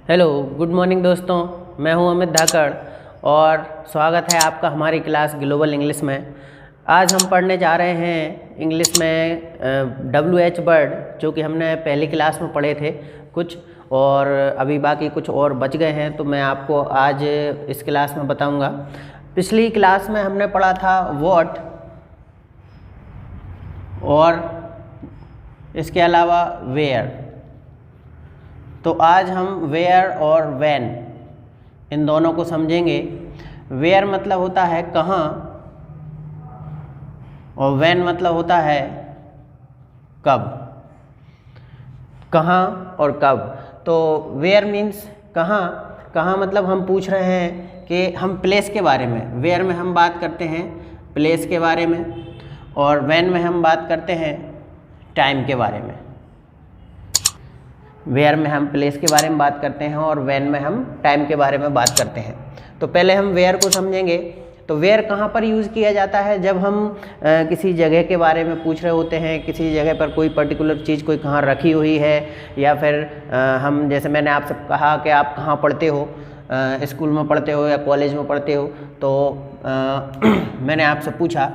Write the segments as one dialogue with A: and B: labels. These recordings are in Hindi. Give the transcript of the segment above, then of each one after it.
A: हेलो गुड मॉर्निंग दोस्तों, मैं हूं अमित धाकड़ और स्वागत है आपका हमारी क्लास ग्लोबल इंग्लिश में। आज हम पढ़ने जा रहे हैं इंग्लिश में WH वर्ड, जो कि हमने पहली क्लास में पढ़े थे कुछ, और अभी बाकी कुछ और बच गए हैं, तो मैं आपको आज इस क्लास में बताऊंगा। पिछली क्लास में हमने पढ़ा था व्हाट और इसके अलावा वेयर। तो आज हम वेयर और व्हेन इन दोनों को समझेंगे। वेयर मतलब होता है कहाँ और व्हेन मतलब होता है कब, कहाँ और कब। तो वेयर मीन्स कहाँ, कहाँ मतलब हम पूछ रहे हैं कि हम प्लेस के बारे में, वेयर में हम बात करते हैं प्लेस के बारे में, और व्हेन में हम बात करते हैं टाइम के बारे में। वेयर में हम प्लेस के बारे में बात करते हैं और व्हेन में हम टाइम के बारे में बात करते हैं। तो पहले हम वेयर को समझेंगे। तो वेयर कहाँ पर यूज़ किया जाता है? जब हम किसी जगह के बारे में पूछ रहे होते हैं, किसी जगह पर कोई पर्टिकुलर चीज़ कोई कहाँ रखी हुई है, या फिर हम जैसे मैंने आपसे कहा कि आप कहाँ पढ़ते हो, स्कूल में पढ़ते हो या कॉलेज में पढ़ते हो, तो मैंने आपसे पूछा।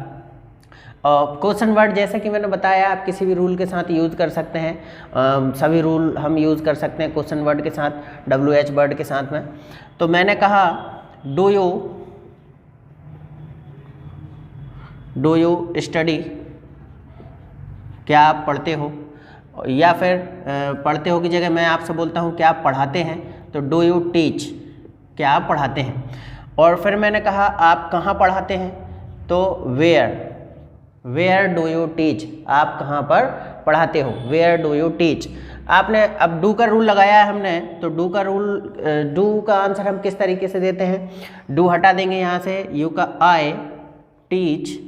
A: क्वेश्चन वर्ड जैसे कि मैंने बताया, आप किसी भी रूल के साथ यूज़ कर सकते हैं। सभी रूल हम यूज़ कर सकते हैं क्वेश्चन वर्ड के साथ, WH वर्ड के साथ में। तो मैंने कहा डू यू स्टडी, क्या आप पढ़ते हो, या फिर पढ़ते हो की जगह मैं आपसे बोलता हूँ क्या आप पढ़ाते हैं, तो डू यू टीच, क्या आप पढ़ाते हैं। और फिर मैंने कहा आप कहाँ पढ़ाते हैं, तो वेयर डू यू टीच, आप कहाँ पर पढ़ाते हो, वेयर डू यू टीच। आपने अब डू का रूल लगाया है हमने, तो डू का रूल, डू का आंसर हम किस तरीके से देते हैं, डू हटा देंगे यहाँ से, यू का आई टीच,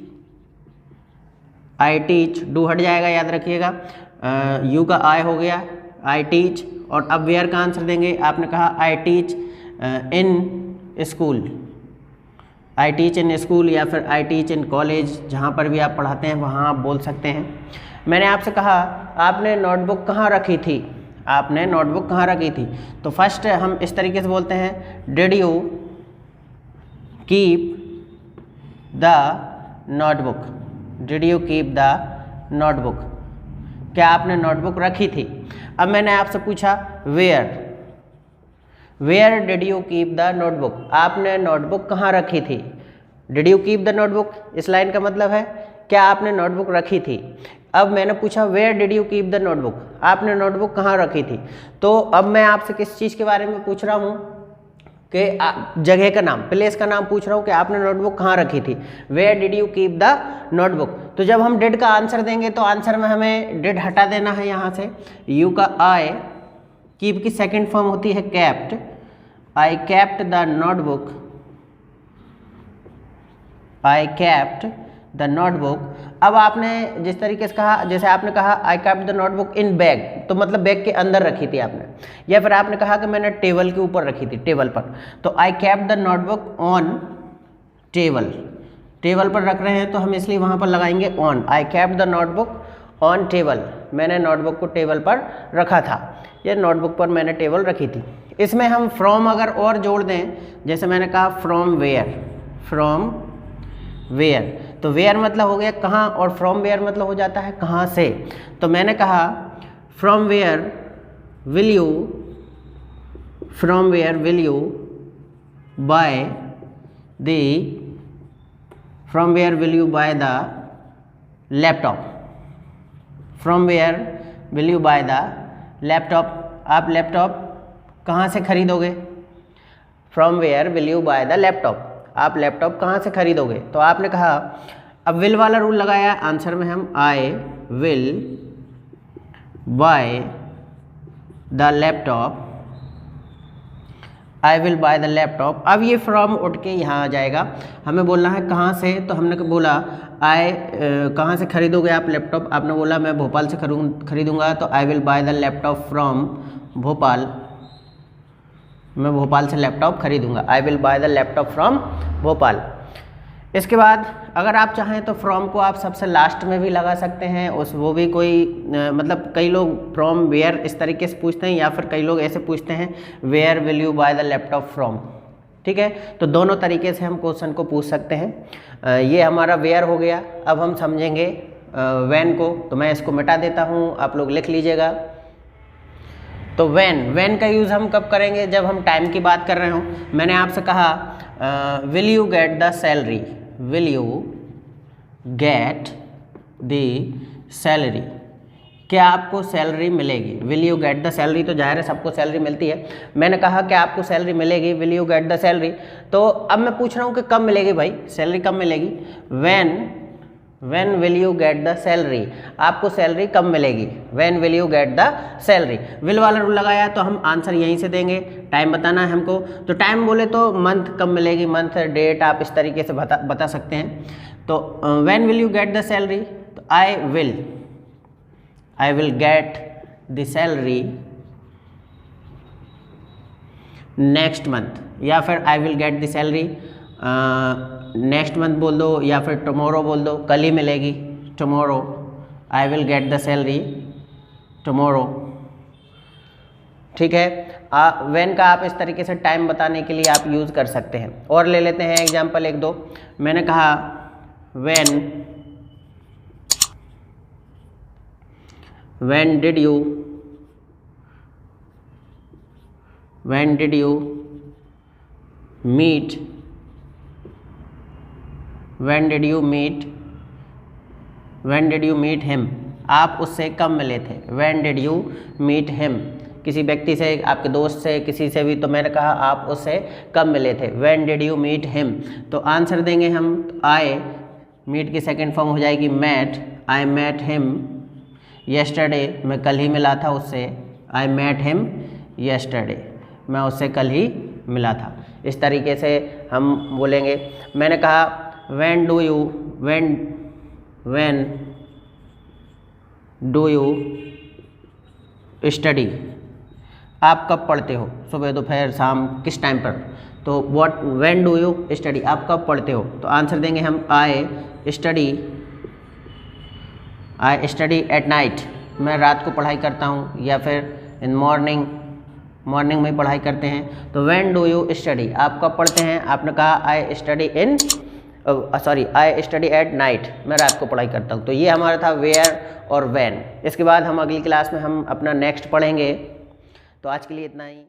A: डू हट जाएगा, याद रखिएगा। यू का आई हो गया, आई टीच। और अब वेयर का आंसर देंगे, आपने कहा I teach in school, I teach in school, या फिर आई टीच इन कॉलेज, जहाँ पर भी आप पढ़ाते हैं वहाँ आप बोल सकते हैं। मैंने आपसे कहा आपने नोटबुक कहाँ रखी थी, आपने नोटबुक कहाँ रखी थी, तो फर्स्ट हम इस तरीके से बोलते हैं did you keep the notebook, did you keep the notebook, क्या आपने नोटबुक रखी थी। अब मैंने आपसे पूछा where did you keep the notebook, आपने नोटबुक कहाँ रखी थी। Did you keep the notebook, इस लाइन का मतलब है क्या आपने नोटबुक रखी थी। अब मैंने पूछा where did you keep the notebook, आपने नोटबुक कहाँ रखी थी। तो अब मैं आपसे किस चीज़ के बारे में पूछ रहा हूँ कि जगह का नाम, प्लेस का नाम पूछ रहा हूँ कि आपने नोटबुक कहाँ रखी थी, where did you keep the notebook. तो जब हम डिड का आंसर देंगे तो आंसर में हमें डिड हटा देना है यहाँ से, यू का आई, कीप की सेकंड फॉर्म होती है kept, I kept the notebook, I kept the notebook. अब आपने जिस तरीके से कहा, जैसे आपने कहा I kept the notebook in bag, तो मतलब बैग के अंदर रखी थी आपने, या फिर आपने कहा कि मैंने टेबल के ऊपर रखी थी, टेबल पर, तो I kept the notebook on table, table पर रख रहे हैं तो हम इसलिए वहाँ पर लगाएंगे on, I kept the notebook on table, मैंने नोटबुक को टेबल पर रखा था, या नोटबुक पर मैंने टेबल रखी थी। इसमें हम फ्रॉम अगर और जोड़ दें, जैसे मैंने कहा फ्रॉम वेयर, तो वेयर मतलब हो गया कहाँ, और फ्रॉम वेयर मतलब हो जाता है कहाँ से। तो मैंने कहा from where will you buy the laptop, from where will you buy the laptop, आप लैपटॉप कहाँ से खरीदोगे, from where will you buy the laptop, आप लैपटॉप कहाँ से खरीदोगे। तो आपने कहा, अब विल वाला रूल लगाया आंसर में हम, आई will buy the laptop, I will buy the laptop. अब ये फ्रॉम उठ के यहाँ आ जाएगा, हमें बोलना है कहाँ से, तो हमने बोला कहाँ से खरीदोगे आप लैपटॉप, आपने बोला मैं भोपाल से खरीदूंगा, तो I will buy the laptop from Bhopal, मैं भोपाल से लैपटॉप खरीदूंगा, I will buy the laptop from Bhopal. इसके बाद अगर आप चाहें तो फ्रॉम को आप सबसे लास्ट में भी लगा सकते हैं, वो भी कोई मतलब कई लोग फ्रॉम वेयर इस तरीके से पूछते हैं, या फिर कई लोग ऐसे पूछते हैं where will you buy the laptop from. ठीक है, तो दोनों तरीके से हम क्वेश्चन को पूछ सकते हैं। ये हमारा वेयर हो गया। अब हम समझेंगे व्हेन को, तो मैं इसको मिटा देता हूँ, आप लोग लिख लीजिएगा। तो व्हेन का यूज़ हम कब करेंगे, जब हम टाइम की बात कर रहे हो। मैंने आपसे कहा will you get the salary, will you get the salary, क्या आपको सैलरी मिलेगी। Will you get the salary, तो जाहिर है सबको सैलरी मिलती है। मैंने कहा कि आपको सैलरी मिलेगी, will you get the salary. तो अब मैं पूछ रहा हूँ कि कब मिलेगी भाई, सैलरी कब मिलेगी। When will you get the salary, आपको सैलरी कब मिलेगी। When will you get the salary, will वाला रूल लगाया तो हम आंसर यहीं से देंगे। टाइम बताना है हमको, तो टाइम बोले तो मंथ कब मिलेगी, मंथ डेट आप इस तरीके से बता सकते हैं। तो when will you get the salary, तो I will get the salary next month, या फिर I will get the salary next month बोल दो, या फिर टुमारो बोल दो, कल ही मिलेगी, tomorrow, I will get the salary tomorrow. ठीक है, व्हेन का आप इस तरीके से टाइम बताने के लिए आप यूज़ कर सकते हैं। और ले लेते हैं एग्जांपल एक दो। मैंने कहा when did you meet, when did you meet him, आप उससे कब मिले थे। when did you meet him, किसी व्यक्ति से, आपके दोस्त से, किसी से भी, तो मैंने कहा आप उससे कब मिले थे। when did you meet him, तो आंसर देंगे हम, आई मीट की सेकेंड फॉर्म हो जाएगी met, आई met him yesterday, मैं कल ही मिला था उससे, आई met him yesterday, मैं उससे कल ही मिला था। इस तरीके से हम बोलेंगे। मैंने कहा when do you study, आप कब पढ़ते हो, सुबह दोपहर शाम किस टाइम पर। तो when do you study, आप कब पढ़ते हो, तो आंसर देंगे हम आई स्टडी एट नाइट, मैं रात को पढ़ाई करता हूँ, या फिर इन मॉर्निंग में पढ़ाई करते हैं। तो when do you study, आप कब पढ़ते हैं, आपने कहा आई स्टडी एट नाइट, मैं रात को पढ़ाई करता हूँ। तो ये हमारा था वेयर और व्हेन। इसके बाद हम अगली क्लास में हम अपना नेक्स्ट पढ़ेंगे। तो आज के लिए इतना ही।